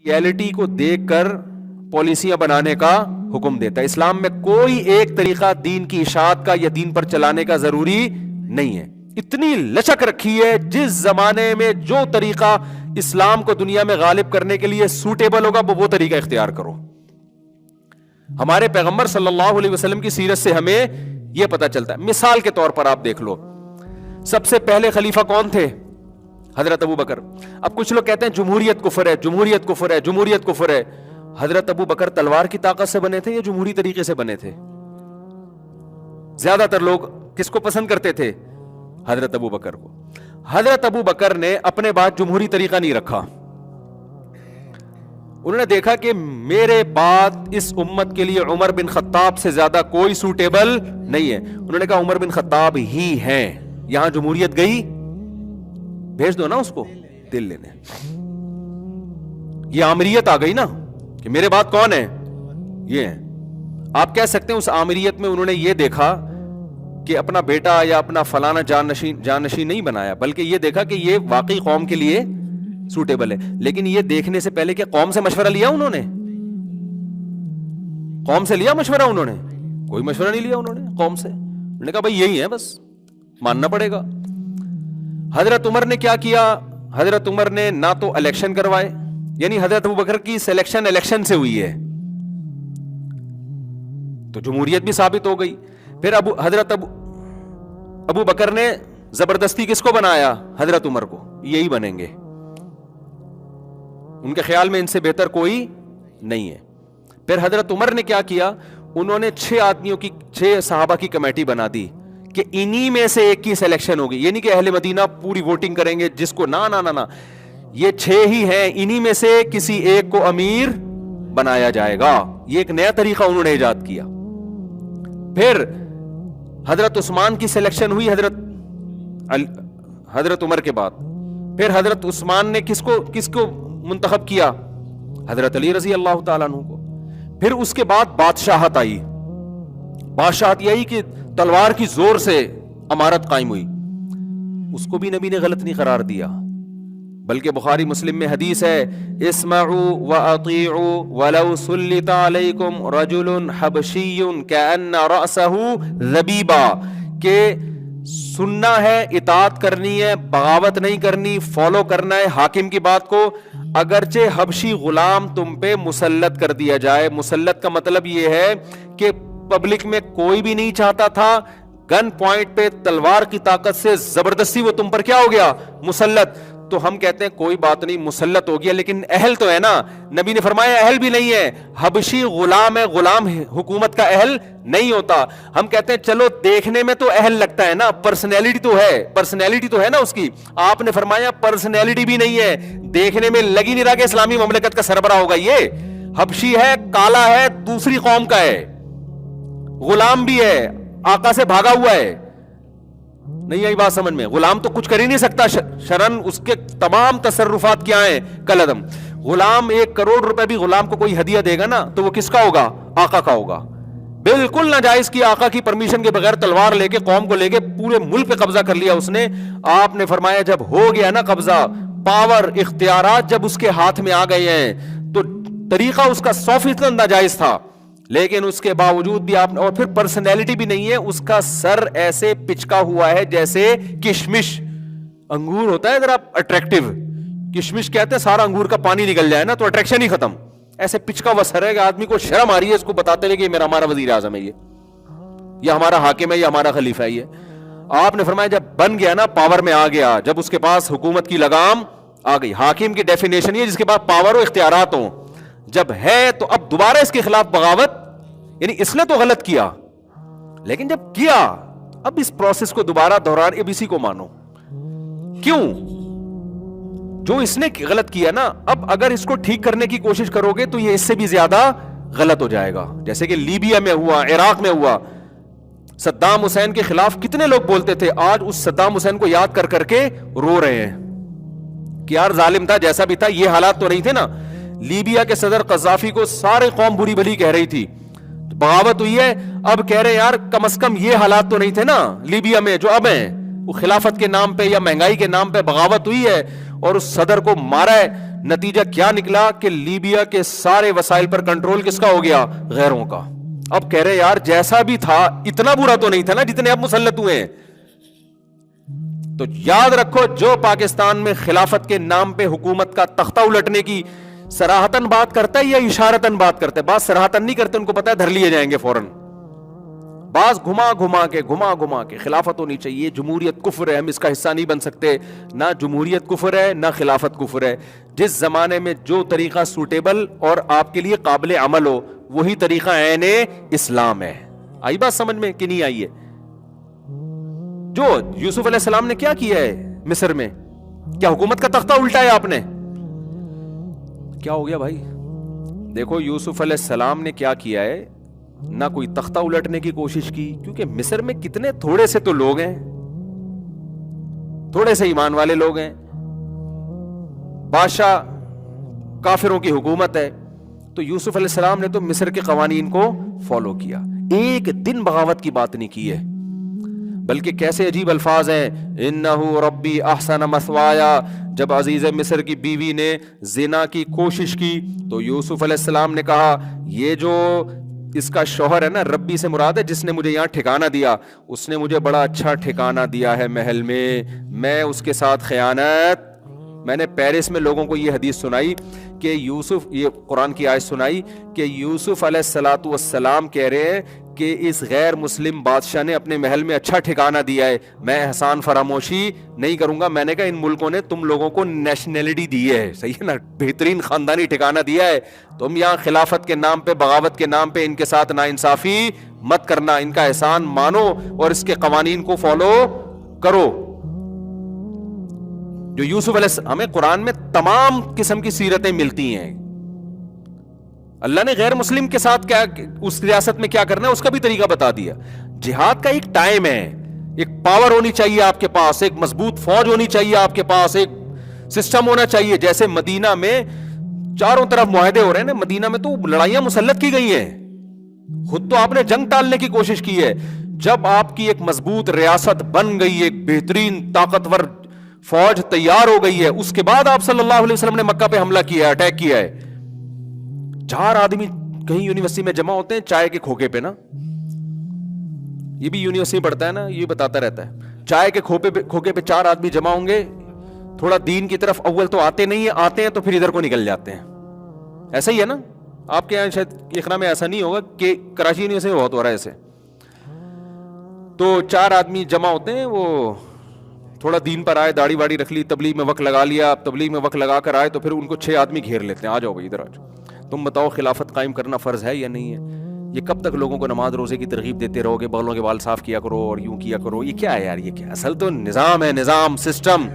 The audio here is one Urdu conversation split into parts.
ریئلٹی کو دیکھ کر پالیسیاں بنانے کا حکم دیتا ہے. اسلام میں کوئی ایک طریقہ دین کی اشاعت کا یا دین پر چلانے کا ضروری نہیں ہے. اتنی لچک رکھی ہے, جس زمانے میں جو طریقہ اسلام کو دنیا میں غالب کرنے کے لیے سوٹیبل ہوگا وہ طریقہ اختیار کرو. ہمارے پیغمبر صلی اللہ علیہ وسلم کی سیرت سے ہمیں یہ پتا چلتا ہے. مثال کے طور پر آپ دیکھ لو, سب سے پہلے خلیفہ کون تھے؟ حضرت ابو بکر. اب کچھ لوگ کہتے ہیں جمہوریت کفر ہے, جمہوریت کفر ہے, جمہوریت کفر ہے. حضرت ابو بکر تلوار کی طاقت سے بنے تھے یا جمہوری طریقے سے بنے تھے؟ زیادہ تر لوگ کس کو پسند کرتے تھے؟ حضرت ابو بکر کو. حضرت ابو بکر نے اپنے بعد جمہوری طریقہ نہیں رکھا. انہوں نے دیکھا کہ میرے بعد اس امت کے لیے عمر بن خطاب سے زیادہ کوئی سوٹیبل نہیں ہے. انہوں نے کہا عمر بن خطاب ہی ہیں. یہاں جمہوریت گئی, بھیج دو نا اس کو دل لینے. یہ آمریت آ گئی نا کہ میرے بعد کون ہے, یہ ہے. آپ کہہ سکتے ہیں اس آمریت میں انہوں نے یہ دیکھا کہ اپنا بیٹا یا اپنا فلانا جانشین نہیں بنایا, بلکہ یہ دیکھا کہ یہ واقعی قوم کے لیے سوٹیبل ہے. لیکن یہ دیکھنے سے پہلے کہ قوم سے مشورہ لیا انہوں نے؟ قوم سے لیا مشورہ انہوں نے؟ کوئی مشورہ نہیں لیا انہوں نے قوم سے. انہوں نے کہا بھائی یہی ہے, بس ماننا پڑے گا. حضرت عمر نے کیا کیا؟ حضرت عمر نے نہ تو الیکشن کروائے, یعنی حضرت ابو بکر کی سلیکشن الیکشن سے ہوئی ہے تو جمہوریت بھی ثابت ہو گئی. پھر حضرت ابو بکر نے زبردستی کس کو بنایا؟ حضرت عمر کو, یہی بنیں گے. ان کے خیال میں ان سے بہتر کوئی نہیں ہے. پھر حضرت عمر نے کیا کیا؟ انہوں نے 6 صحابہ کی کمیٹی بنا دی کہ انہی میں سے ایک کی سلیکشن ہوگی. یعنی کہ اہل مدینہ پوری ووٹنگ کریں گے, جس کو نہ یہ 6 ہی ہیں, انہی میں سے کسی ایک کو امیر بنایا جائے گا. یہ ایک نیا طریقہ انہوں نے ایجاد کیا. پھر حضرت عثمان کی سلیکشن ہوئی حضرت عمر کے بعد. پھر حضرت عثمان نے کس کو منتخب کیا؟ حضرت علی رضی اللہ تعالیٰ عنہ کو. پھر اس کے بعد بادشاہت آئی. بادشاہت یہ آئی کہ تلوار کی زور سے امارت قائم ہوئی. اس کو بھی نبی نے غلط نہیں قرار دیا, بلکہ بخاری مسلم میں حدیث ہے اسمعوا واطیعوا ولو سلط علیکم رجل حبشی کأن رأسہ ذبیبا, کہ سننا ہے, اطاعت کرنی ہے, بغاوت نہیں کرنی, فالو کرنا ہے حاکم کی بات کو, اگرچہ حبشی غلام تم پہ مسلط کر دیا جائے. مسلط کا مطلب یہ ہے کہ پبلک میں کوئی بھی نہیں چاہتا تھا, گن پوائنٹ پہ تلوار کی طاقت سے زبردستی وہ تم پر کیا ہو گیا؟ مسلط. تو ہم کہتے ہیں کوئی بات نہیں, مسلط ہو گیا, لیکن اہل تو ہے نا. نبی نے فرمایا اہل بھی نہیں ہے, حبشی غلام ہے, غلام حکومت کا اہل نہیں ہوتا. ہم کہتے ہیں چلو دیکھنے میں تو اہل لگتا ہے نا, پرسنالٹی تو ہے نا اس کی. آپ نے فرمایا پرسنالٹی بھی نہیں ہے, دیکھنے میں لگ ہی نہیں رہا کہ اسلامی مملکت کا سربراہ ہوگا. یہ حبشی ہے, کالا ہے, دوسری قوم کا ہے, غلام بھی ہے, آقا سے بھاگا ہوا ہے. نہیں آئی بات سمجھ میں؟ غلام تو کچھ کر ہی نہیں سکتا شرن, اس کے تمام تصرفات کیا ہیں؟ کالعدم. غلام 1 کروڑ روپے بھی غلام کو کوئی ہدیہ دے گا نا تو وہ کس کا ہوگا؟ آقا کا ہوگا. بالکل ناجائز کی, آقا کی پرمیشن کے بغیر تلوار لے کے قوم کو لے کے پورے ملک پہ قبضہ کر لیا اس نے. آپ نے فرمایا جب ہو گیا نا قبضہ, پاور, اختیارات جب اس کے ہاتھ میں آ گئے ہیں, تو طریقہ اس کا 100% ناجائز تھا, لیکن اس کے باوجود بھی آپ نے, اور پھر پرسنالٹی بھی نہیں ہے, اس کا سر ایسے پچکا ہوا ہے جیسے کشمش. انگور ہوتا ہے ذرا اٹریکٹیو, کشمش کہتے ہیں سارا انگور کا پانی نکل جائے نا تو اٹریکشن ہی ختم. ایسے پچکا ہوا سر ہے کہ آدمی کو شرم آ رہی ہے اس کو بتاتے ہوئے کہ ہمارا وزیر اعظم ہے یہ ہمارا حاکم ہے, یہ ہمارا خلیفہ ہے. یہ آپ نے فرمایا جب بن گیا نا, پاور میں آ گیا, جب اس کے پاس حکومت کی لگام آ گئی. حاکم کی ڈیفینیشن یہ جس کے پاس پاور و اختیارات ہوں. جب ہے تو اب دوبارہ اس کے خلاف بغاوت, یعنی اس نے تو غلط کیا, لیکن جب کیا اب اس پروسیس کو دوبارہ دہران, اب اسی کو مانو. کیوں؟ جو اس نے غلط کیا نا, اب اگر اس کو ٹھیک کرنے کی کوشش کرو گے تو یہ اس سے بھی زیادہ غلط ہو جائے گا. جیسے کہ لیبیا میں ہوا, عراق میں ہوا. صدام حسین کے خلاف کتنے لوگ بولتے تھے, آج اس صدام حسین کو یاد کر کر کے رو رہے ہیں کہ یار ظالم تھا, جیسا بھی تھا. یہ حالات تو نہیں تھے نا. لیبیا کے صدر قذافی کو سارے قوم بری بھلی کہہ رہی تھی, بغاوت ہوئی ہے, اب کہہ رہے یار کم از کم یہ حالات تو نہیں تھے نا لیبیا میں جو اب ہیں. وہ خلافت کے نام پہ یا مہنگائی کے نام پہ بغاوت ہوئی ہے اور اس صدر کو مارا ہے. نتیجہ کیا نکلا کہ لیبیا کے سارے وسائل پر کنٹرول کس کا ہو گیا؟ غیروں کا. اب کہہ رہے یار جیسا بھی تھا اتنا برا تو نہیں تھا نا جتنے اب مسلط ہوئے ہیں. تو یاد رکھو جو پاکستان میں خلافت کے نام پہ حکومت کا تختہ الٹنے کی صراحتاً بات کرتا ہے یا اشارتاً بات کرتا ہے؟ بات صراحتاً نہیں کرتے, ان کو پتا ہے دھر لیے جائیں گے فوراً. بعض گھما گھما کے خلافت ہونی چاہیے, جمہوریت کفر ہے, ہم اس کا حصہ نہیں بن سکتے. نہ جمہوریت کفر ہے نہ خلافت کفر ہے. جس زمانے میں جو طریقہ سوٹیبل اور آپ کے لیے قابل عمل ہو وہی طریقہ عین اسلام ہے. آئی بات سمجھ میں کہ نہیں آئی ہے؟ جو یوسف علیہ السلام نے کیا کیا ہے مصر میں, کیا حکومت کا تختہ الٹایا آپ نے؟ کیا ہو گیا بھائی؟ دیکھو یوسف علیہ السلام نے کیا کیا ہے, نہ کوئی تختہ الٹنے کی کوشش کی, کیونکہ مصر میں کتنے تھوڑے سے تو لوگ ہیں, تھوڑے سے ایمان والے لوگ ہیں, بادشاہ کافروں کی حکومت ہے. تو یوسف علیہ السلام نے تو مصر کے قوانین کو فالو کیا, ایک دن بغاوت کی بات نہیں کی ہے. بلکہ کیسے عجیب الفاظ ہیں, انہو ربی احسن مثوایا. جب عزیز مصر کی بیوی نے زنا کی کوشش کی تو یوسف علیہ السلام نے کہا یہ جو اس کا شوہر ہے نا, ربی سے مراد ہے جس نے مجھے یہاں ٹھکانہ دیا, اس نے مجھے بڑا اچھا ٹھکانہ دیا ہے محل میں اس کے ساتھ خیانت. میں نے پیرس میں لوگوں کو یہ حدیث سنائی کہ یوسف, یہ قرآن کی آیت سنائی کہ یوسف علیہ السلام کہہ رہے ہیں کہ اس غیر مسلم بادشاہ نے اپنے محل میں اچھا ٹھکانہ دیا ہے, میں احسان فراموشی نہیں کروں گا. میں نے کہا ان ملکوں نے تم لوگوں کو نیشنلٹی دی ہے, صحیح ہے نا, بہترین خاندانی ٹھکانہ دیا ہے. تم یہاں خلافت کے نام پہ, بغاوت کے نام پہ ان کے ساتھ ناانصافی مت کرنا, ان کا احسان مانو اور اس کے قوانین کو فالو کرو. جو یوسف علیہ السلام, ہمیں قرآن میں تمام قسم کی سیرتیں ملتی ہیں. اللہ نے غیر مسلم کے ساتھ کیا, اس ریاست میں کیا کرنا ہے اس کا بھی طریقہ بتا دیا. جہاد کا ایک ٹائم ہے, ایک پاور ہونی چاہیے آپ کے پاس, ایک مضبوط فوج ہونی چاہیے آپ کے پاس, ایک سسٹم ہونا چاہیے. جیسے مدینہ میں چاروں طرف معاہدے ہو رہے ہیں نا, مدینہ میں تو لڑائیاں مسلط کی گئی ہیں, خود تو آپ نے جنگ ٹالنے کی کوشش کی ہے. جب آپ کی ایک مضبوط ریاست بن گئی, ایک بہترین طاقتور فوج تیار ہو گئی ہے, اس کے بعد آپ صلی اللہ علیہ وسلم نے مکہ پہ حملہ کیا ہے, اٹیک کیا ہے. 4 آدمی کہیں یونیورسٹی میں جمع ہوتے ہیں چائے کے کھوکے پہ نا, یہ بھی یونیورسٹی پڑھتا ہے نا, یہ بتاتا رہتا ہے, چائے کے کھوکے پہ 4 آدمی جمع ہوں گے, تھوڑا دین کی طرف اول تو آتے نہیں ہیں, آتے ہیں تو پھر ادھر کو نکل جاتے ہیں. ایسا ہی ہے نا آپ کے یہاں, شاید اقرا میں ایسا نہیں ہوگا, کہ کراچی یونیورسٹی میں بہت ہو رہا ہے ایسے. تو 4 آدمی جمع ہوتے ہیں, وہ تھوڑا دین پر آئے, داڑھی واڑی رکھ لی, تبلیغ میں وقت لگا لیا, تبلیغ میں وقت لگا کر آئے, تو پھر ان کو 6 آدمی گھیر لیتے ہیں, آ جاؤ بھائی ادھر آ جاؤ, تم بتاؤ خلافت قائم کرنا فرض ہے یا نہیں ہے؟ یہ کب تک لوگوں کو نماز روزے کی ترغیب دیتے رہو گے, بالوں کے بال صاف کیا کرو اور یوں کیا کرو؟ یہ کیا ہے یار, یہ کیا؟ اصل تو نظام ہے, نظام, سسٹم.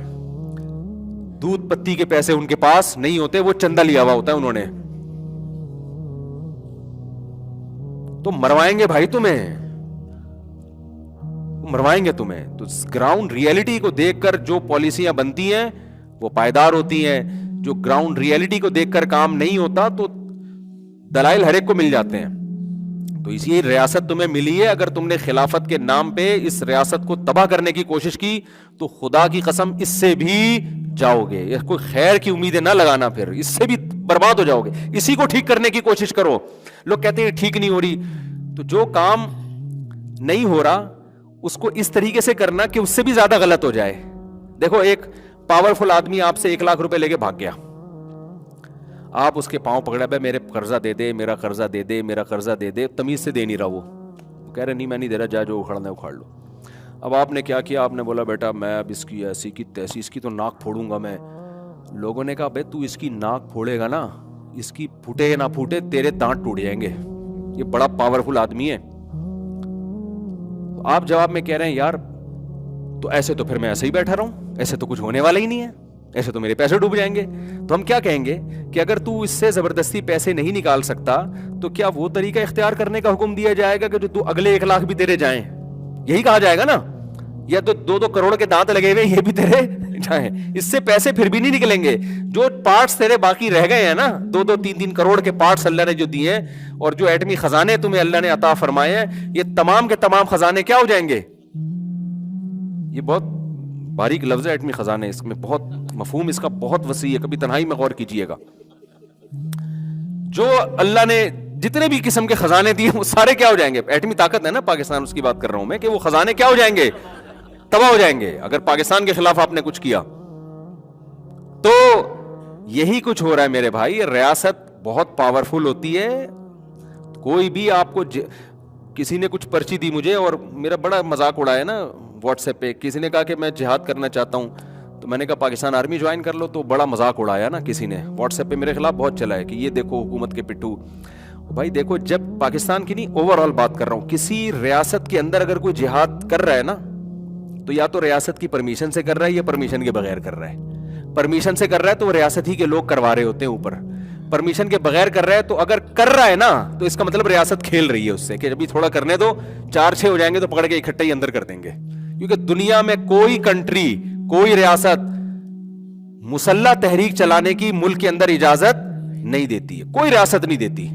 دودھ پتی کے پیسے ان کے پاس نہیں ہوتے, وہ چندہ لیا ہوا ہوتا ہے انہوں نے. تو مروائیں گے بھائی تمہیں, مروائیں گے تمہیں. تو گراؤنڈ ریئلٹی کو دیکھ کر جو پالیسیاں بنتی ہیں وہ پائیدار ہوتی ہیں. جو گراؤنڈ ریئلٹی کو دیکھ کر کام نہیں ہوتا تو دلائل ہر ایک کو مل جاتے ہیں. تو اسی ریاست تمہیں ملی ہے, اگر تم نے خلافت کے نام پہ اس ریاست کو تباہ کرنے کی کوشش کی تو خدا کی قسم اس سے بھی جاؤ گے. یہ کوئی خیر کی امیدیں نہ لگانا, پھر اس سے بھی برباد ہو جاؤ گے. اسی کو ٹھیک کرنے کی کوشش کرو. لوگ کہتے ہیں ٹھیک نہیں ہو رہی, تو جو کام نہیں ہو رہا اس کو اس طریقے سے کرنا کہ اس سے بھی زیادہ غلط ہو جائے. دیکھو ایک پاورفل آدمی آپ سے 1 لاکھ روپے لے کے بھاگ گیا, آپ اس کے پاؤں پکڑا, بھائی میرے قرضہ دے دے, میرا قرضہ دے دے, میرا قرضہ دے دے. تمیز سے دے نہیں رہا, وہ کہہ رہے نہیں میں نہیں دے رہا, جا جو اکھاڑنا ہے اکھاڑ لو. اب آپ نے کیا کیا, آپ نے بولا بیٹا میں اب اس کی ایسی کی تیسی, اس کی تو ناک پھوڑوں گا میں. لوگوں نے کہا بھائی تو اس کی ناک پھوڑے گا نا, اس کی پھوٹے یا نہ پھوٹے تیرے دانت ٹوٹ جائیں گے. یہ بڑا پاورفل آدمی ہے. آپ جواب میں کہہ رہے ہیں یار تو ایسے تو پھر میں ایسے ہی بیٹھا رہا ہوں, ایسے تو کچھ ہونے والا ہی نہیں ہے, ایسے تو میرے پیسے ڈوب جائیں گے. تو ہم کیا کہیں گے کہ اگر تو اس سے زبردستی پیسے نہیں نکال سکتا تو کیا وہ طریقہ اختیار کرنے کا حکم دیا جائے گا کہ جو تو اگلے 1 لاکھ بھی تیرے جائیں, یہی کہا جائے گا نا. یا تو 2 کروڑ کے دانت لگے ہوئے یہ بھی تیرے جائیں, اس سے پیسے پھر بھی نہیں نکلیں گے. جو پارٹس تیرے باقی رہ گئے ہیں نا, 2-3 کروڑ کے پارٹس اللہ نے جو دیے ہیں, اور جو ایٹمی خزانے تمہیں اللہ نے عطا فرمائے ہیں, یہ تمام کے تمام خزانے کیا ہو جائیں گے؟ یہ بہت باریک لفظ ہے ایٹمی خزانے، اس میں بہت مفہوم اس کا بہت وسیع ہے، کبھی تنہائی میں غور کیجئے گا. جو اللہ نے جتنے بھی قسم کے خزانے دیے وہ سارے کیا ہو جائیں گے؟ ایٹمی طاقت ہے نا پاکستان، اس کی بات کر رہا ہوں میں، کہ وہ خزانے کیا ہو جائیں گے؟ تباہ ہو جائیں گے اگر پاکستان کے خلاف آپ نے کچھ کیا. تو یہی کچھ ہو رہا ہے میرے بھائی. ریاست بہت پاورفل ہوتی ہے. کوئی بھی آپ کو کسی نے کچھ پرچی دی مجھے اور میرا بڑا مذاق اڑایا نا واٹس ایپ پہ، کسی نے کہا کہ میں جہاد کرنا چاہتا ہوں، تو میں نے کہا پاکستان آرمی جوائن کر لو، تو بڑا مذاق اڑایا نا کسی نے واٹس ایپ پہ میرے خلاف بہت چلا ہے کہ یہ دیکھو حکومت کے پٹھو. بھائی دیکھو، جب پاکستان کی نہیں اوور آل بات کر رہا ہوں، کسی ریاست کے اندر اگر کوئی جہاد کر رہا ہے نا تو یا تو ریاست کی پرمیشن سے کر رہا ہے یا پرمیشن کے بغیر کر رہا ہے. پرمیشن سے کر رہا ہے تو وہ ریاست ہی کے لوگ کروا رہے ہوتے ہیں اوپر. پرمیشن کے بغیر کر رہا ہے تو اگر کر رہا ہے نا تو اس کا مطلب ریاست کھیل رہی ہے اس سے کہ ابھی تھوڑا کرنے دو، 4-6 ہو جائیں گے تو پکڑ کے اکٹھے ہی اندر کر دیں گے. کیونکہ دنیا میں کوئی کنٹری، کوئی ریاست مسلح تحریک چلانے کی ملک کے اندر اجازت نہیں دیتی ہے، کوئی ریاست نہیں دیتی.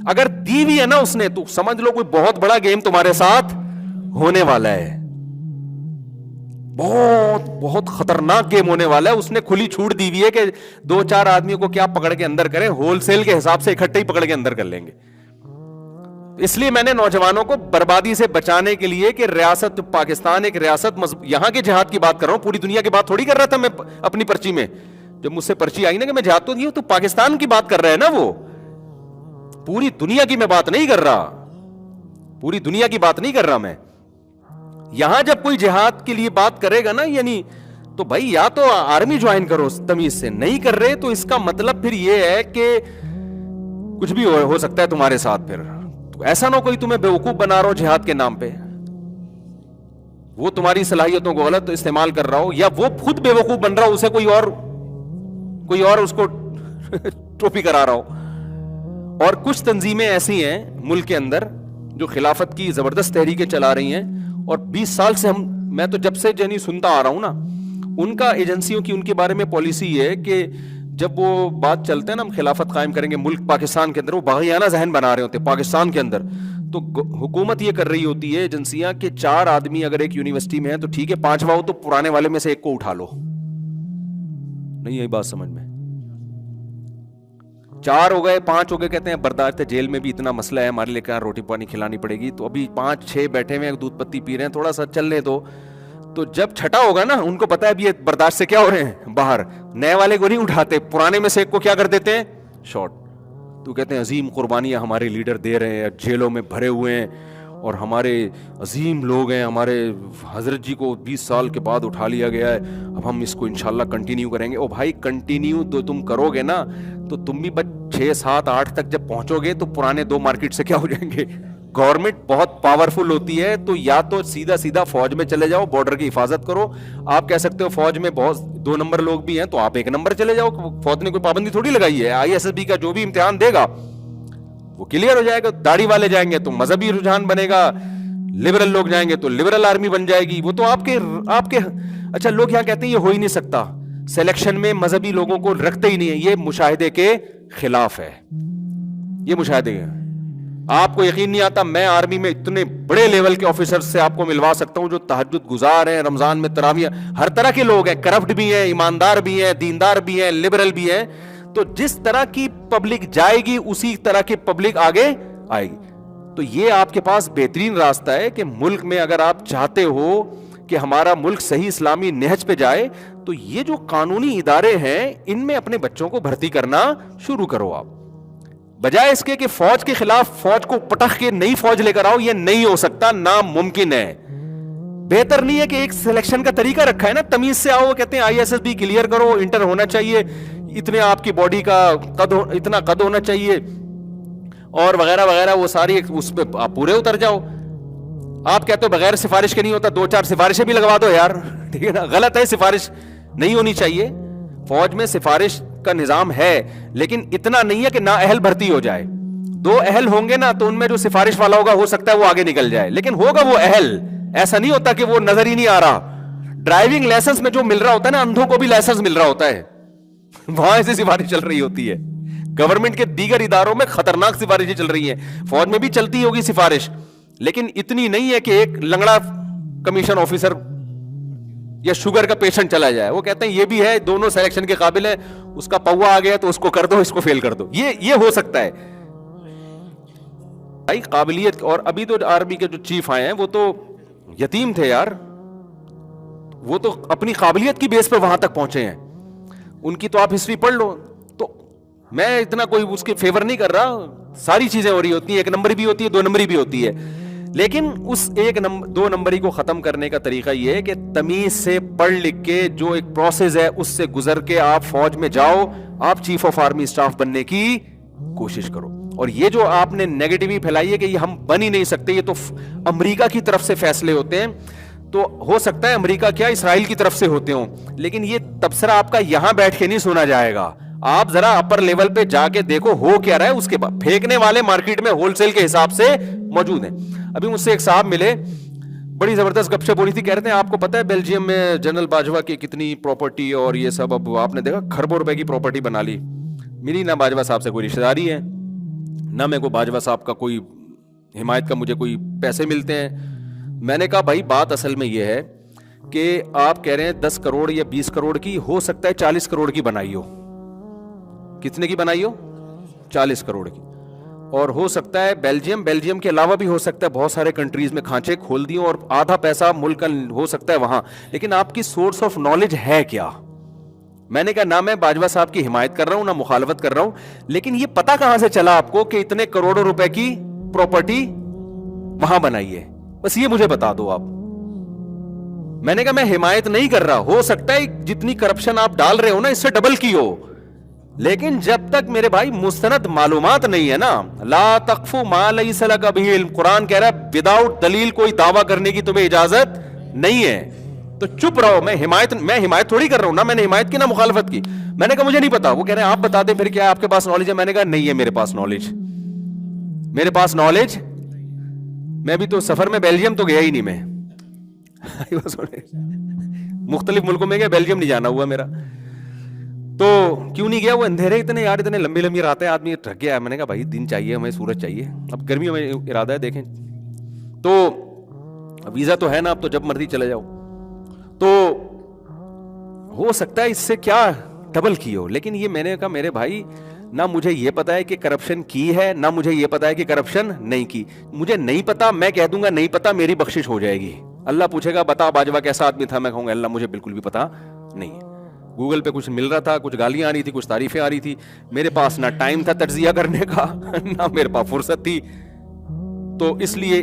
اگر دی بھی ہے نا اس نے تو سمجھ لو کوئی بہت بڑا گیم تمہارے ساتھ ہونے والا ہے، بہت بہت خطرناک گیم ہونے والا ہے. اس نے کھلی چھوٹ دی ہوئی ہے کہ 2-4 آدمیوں کو کیا پکڑ کے اندر کریں، ہول سیل کے حساب سے اکٹھے ہی پکڑ کے اندر کر لیں گے. اس لیے میں نے نوجوانوں کو بربادی سے بچانے کے لیے کہ ریاست پاکستان ایک ریاست یہاں کے جہاد کی بات کر رہا ہوں، پوری دنیا کی بات تھوڑی کر رہا تھا میں اپنی پرچی میں. جب مجھ سے پرچی آئی نا کہ میں جہاد تو نہیں ہوں، تو پاکستان کی بات کر رہا ہے نا، وہ پوری دنیا کی میں بات نہیں کر رہا، پوری دنیا کی بات نہیں کر رہا میں. یہاں جب کوئی جہاد کے لیے بات کرے گا نا یعنی تو بھائی یا تو آرمی جوائن کرو تمیز سے، نہیں کر رہے تو اس کا مطلب پھر یہ ہے کہ کچھ بھی ہو سکتا ہے تمہارے ساتھ. پھر تو ایسا نہ کوئی تمہیں بیوقوف بنا رہا ہو جہاد کے نام پہ، وہ تمہاری صلاحیتوں کو غلط استعمال کر رہا ہو، یا وہ خود بیوقوف بن رہا ہو، اسے کوئی اور اس کو ٹوپی کرا رہا ہو. اور کچھ تنظیمیں ایسی ہیں ملک کے اندر جو خلافت کی زبردست تحریکیں چلا رہی ہیں، اور 20 سال سے میں تو جب سے جنی سنتا آ رہا ہوں نا، ان کا ایجنسیوں کی ان کے بارے میں پالیسی ہے کہ جب وہ بات چلتے ہیں نا ہم خلافت قائم کریں گے ملک پاکستان کے اندر، وہ باغیانہ ذہن بنا رہے ہوتے ہیں پاکستان کے اندر. تو حکومت یہ کر رہی ہوتی ہے ایجنسیاں کہ 4 آدمی اگر ایک یونیورسٹی میں ہیں تو ٹھیک ہے، 5واں ہو تو پرانے والے میں سے ایک کو اٹھا لو. نہیں یہی بات سمجھ میں، 4 ہو گئے 5 ہو گئے، کہتے ہیں برداشت ہے، جیل میں بھی اتنا مسئلہ ہے ہمارے لیے، کہاں روٹی پانی کھلانی پڑے گی، تو ابھی 5-6 بیٹھے ہوئے دودھ پتی پی رہے ہیں، تھوڑا سا چلنے دو. تو جب چھٹا ہوگا نا ان کو پتا ہے اب یہ برداشت سے کیا ہو رہے ہیں باہر، نئے والے کو نہیں اٹھاتے، پرانے میں سے ایک کو کیا کر دیتے ہیں، شارٹ. تو کہتے ہیں عظیم قربانیاں ہمارے لیڈر دے رہے ہیں، جیلوں میں بھرے ہوئے ہیں اور ہمارے عظیم لوگ ہیں، ہمارے حضرت جی کو 20 سال کے بعد اٹھا لیا گیا ہے، اب ہم اس کو انشاءاللہ کنٹینیو کریں گے. او بھائی کنٹینیو تو تم کرو گے نا تو تم بھی 6, 7, 8 تک جب پہنچو گے تو پرانے 2 مارکیٹ سے کیا ہو جائیں گے. گورنمنٹ بہت پاورفل ہوتی ہے، تو یا تو سیدھا فوج میں چلے جاؤ، بارڈر کی حفاظت کرو. آپ کہہ سکتے ہو فوج میں بہت 2 نمبر لوگ بھی ہیں تو آپ 1 نمبر چلے جاؤ، فوج نے کوئی پابندی تھوڑی لگائی ہے. ISSB کا جو بھی امتحان دے گا وہ کلیئر ہو جائے گا. داڑھی والے جائیں گے تو مذہبی رجحان بنے گا، لبرل لوگ جائیں گے تو لبرل آرمی بن جائے گی. وہ تو آپ کے اچھا لوگ یہاں کہتے ہیں یہ ہو ہی نہیں سکتا، سلیکشن میں مذہبی لوگوں کو رکھتے ہی نہیں ہے. یہ مشاہدے کے خلاف ہے، یہ مشاہدے. آپ کو یقین نہیں آتا، میں آرمی میں اتنے بڑے لیول کے آفیسر سے آپ کو ملوا سکتا ہوں جو تہجد گزار ہیں، رمضان میں تراویح، ہر طرح کے لوگ ہیں، کرپٹ بھی ہیں، ایماندار بھی ہیں، دیندار بھی ہیں، لبرل بھی ہیں. تو جس طرح کی پبلک جائے گی اسی طرح کی پبلک آگے آئے گی. تو یہ آپ کے پاس بہترین راستہ ہے کہ ملک میں اگر آپ چاہتے ہو کہ ہمارا ملک صحیح اسلامی نہج پہ جائے تو یہ جو قانونی ادارے ہیں ان میں اپنے بچوں کو بھرتی کرنا شروع کرو. آپ بجائے اس کے کہ فوج کے خلاف فوج کو پٹخ کے نئی فوج لے کر آؤ، یہ نہیں ہو سکتا، ناممکن ہے. بہتر نہیں ہے کہ ایک سلیکشن کا طریقہ رکھا ہے نا، تمیز سے آؤ. کہتے ہیں ISSB کلیئر کرو، انٹر ہونا چاہیے، اتنے آپ کی باڈی کا اتنا قد ہونا چاہیے اور وغیرہ وغیرہ، وہ ساری اس پہ آپ پورے اتر جاؤ. آپ کہتے ہو بغیر سفارش کے نہیں ہوتا، 2-4 سفارشیں بھی لگوا دو یار، ٹھیک ہے نا. غلط ہے، سفارش نہیں ہونی چاہیے. فوج میں سفارش کا نظام ہے لیکن اتنا نہیں ہے کہ نااہل بھرتی ہو جائے. 2 اہل ہوں گے نا تو ان میں جو سفارش والا ہوگا ہو سکتا ہے وہ آگے نکل جائے، لیکن ہوگا وہ اہل. ایسا نہیں ہوتا کہ وہ نظر ہی نہیں آ رہا. ڈرائیونگ لائسنس میں جو مل رہا ہوتا ہے نا، اندھوں کو بھی لائسنس مل رہا ہوتا ہے، وہاں ایسی سفارش چل رہی ہوتی ہے. گورنمنٹ کے دیگر اداروں میں خطرناک سفارشیں چل رہی ہیں، فوج میں بھی چلتی ہوگی سفارش، لیکن اتنی نہیں ہے کہ ایک لنگڑا کمیشن آفیسر یا شوگر کا پیشنٹ چلا جائے, وہ کہتے ہیں یہ بھی ہے, دونوں سلیکشن کے قابل ہے, اس کا پوا آ گیا تو اس کو کر دو, اس کو فیل کر دو. یہ ہو سکتا ہے بھائی قابلیت. اور ابھی تو آرمی کے جو چیف آئے ہیں وہ تو یتیم تھے یار, وہ تو اپنی قابلیت کی بیس پہ وہاں تک پہنچے ہیں. ان کی تو آپ ہسٹری پڑھ لو. تو میں اتنا کوئی اس کے فیور نہیں کر رہا, ساری چیزیں ہو رہی ہوتی ہیں, ایک نمبری بھی ہوتی ہے, دو نمبری بھی ہوتی ہے, لیکن اس دو نمبری کو ختم کرنے کا طریقہ یہ ہے کہ تمیز سے پڑھ لکھ کے جو ایک پروسیس ہے اس سے گزر کے آپ فوج میں جاؤ, آپ چیف آف آرمی اسٹاف بننے کی کوشش کرو. اور یہ جو آپ نے نیگیٹیوی پھیلائی ہے کہ یہ ہم بن ہی نہیں سکتے, یہ تو امریکہ کی طرف سے فیصلے ہوتے ہیں, تو ہو سکتا ہے امریکہ کیا اسرائیل کی طرف سے ہوتے ہوں, لیکن یہ تبصرہ آپ کا یہاں بیٹھ کے نہیں سنا جائے گا. آپ ذرا اپر لیول پہ جا کے دیکھو ہو کیا رہا ہے. اس کے بعد پھینکنے والے مارکیٹ میں ہول سیل کے حساب سے موجود ہیں. ابھی مجھ سے ایک صاحب ملے, بڑی زبردست گپ شپ ہو رہی تھی, کہہ رہے تھے آپ کو پتا ہے بیلجیم میں جنرل باجوہ کی کتنی پراپرٹی اور یہ سب, اب آپ نے دیکھا کھربوں روپے کی پراپرٹی بنا لی. میری نہ باجوہ صاحب سے کوئی رشتہ داری ہے, نہ میں کو باجوہ صاحب کا کوئی حمایت کا مجھے کوئی پیسے ملتے ہیں. میں نے کہا بھائی بات اصل میں یہ ہے کہ آپ کہہ رہے ہیں 10 کروڑ یا 20 کروڑ کی, ہو سکتا ہے 40 کروڑ کی بنائی ہو. کتنے کی بنائی ہو؟ 40 کروڑ کی. اور ہو سکتا ہے بیلجیم کے علاوہ بھی ہو سکتا ہے بہت سارے کنٹریز میں کھانچے کھول دیوں اور آدھا پیسہ ملک کا ہو سکتا ہے وہاں, لیکن آپ کی سورس آف نالج ہے کیا؟ میں نے کہا نہ میں باجوہ صاحب کی حمایت کر رہا ہوں نہ مخالفت کر رہا ہوں, لیکن یہ پتا کہاں سے چلا آپ کو کہ اتنے کروڑوں روپے کی پراپرٹی وہاں بنائی ہے؟ بس یہ مجھے بتا دو آپ. میں نے کہا میں حمایت نہیں کر رہا, ہو سکتا ہے جتنی کرپشن آپ ڈال رہے ہو نا اس سے ڈبل کی ہو, لیکن جب تک میرے بھائی مستند معلومات نہیں ہے نا, لا تقف ما لیس لک بہ علم, قرآن کہہ رہا ہے وداؤٹ دلیل کوئی دعویٰ کرنے کی تمہیں اجازت نہیں ہے, تو چپ رہو. میں حمایت تھوڑی کر رہا ہوں, نہ میں نے حمایت کی نہ مخالفت کی. میں نے کہا مجھے نہیں پتا. وہ کہہ رہے ہیں آپ بتا دیں پھر کیا آپ کے پاس نالج ہے. میں نے کہا نہیں ہے میرے پاس نالج. میں بھی تو سفر میں بیلجیم تو گیا ہی نہیں, میں مختلف ملکوں میں گیا, بیلجیم نہیں جانا ہوا میرا. تو کیوں نہیں گیا, وہ اندھیرے اتنے یار, اتنے لمبی راتیں, آدمی تھک گیا. میں نے کہا بھائی دن چاہیے ہمیں, سورج چاہیے. اب گرمیوں میں ارادہ ہے دیکھیں, تو ویزا تو ہے نا, اب تو جب مرضی چلے جاؤ. تو ہو سکتا ہے اس سے کیا ڈبل کی ہو, لیکن یہ میں نے کہا میرے بھائی نہ مجھے یہ پتا ہے کہ کرپشن کی ہے, نہ مجھے یہ پتا ہے کہ کرپشن نہیں کی. مجھے نہیں پتا, میں کہہ دوں گا نہیں پتا, میری بخشش ہو جائے گی. اللہ پوچھے گا بتا باجوہ کیسا آدمی تھا, میں کہوں گا اللہ مجھے بالکل بھی پتا نہیں. گوگل پہ کچھ مل رہا تھا, کچھ گالیاں آ رہی تھی, کچھ تعریفیں آ رہی تھی, میرے پاس نہ ٹائم تھا تجزیہ کرنے کا, نہ میرے پاس فرصت تھی. تو اس لیے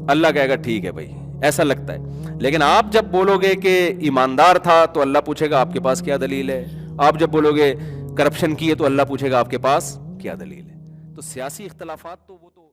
اللہ کہے گا ٹھیک ہے بھائی ایسا لگتا ہے. لیکن آپ جب بولو گے کہ ایماندار تھا تو اللہ پوچھے گا آپ کے پاس کیا دلیل ہے. آپ جب بولو گے کرپشن کی ہے تو اللہ پوچھے گا آپ کے پاس کیا دلیل ہے. تو سیاسی اختلافات تو وہ تو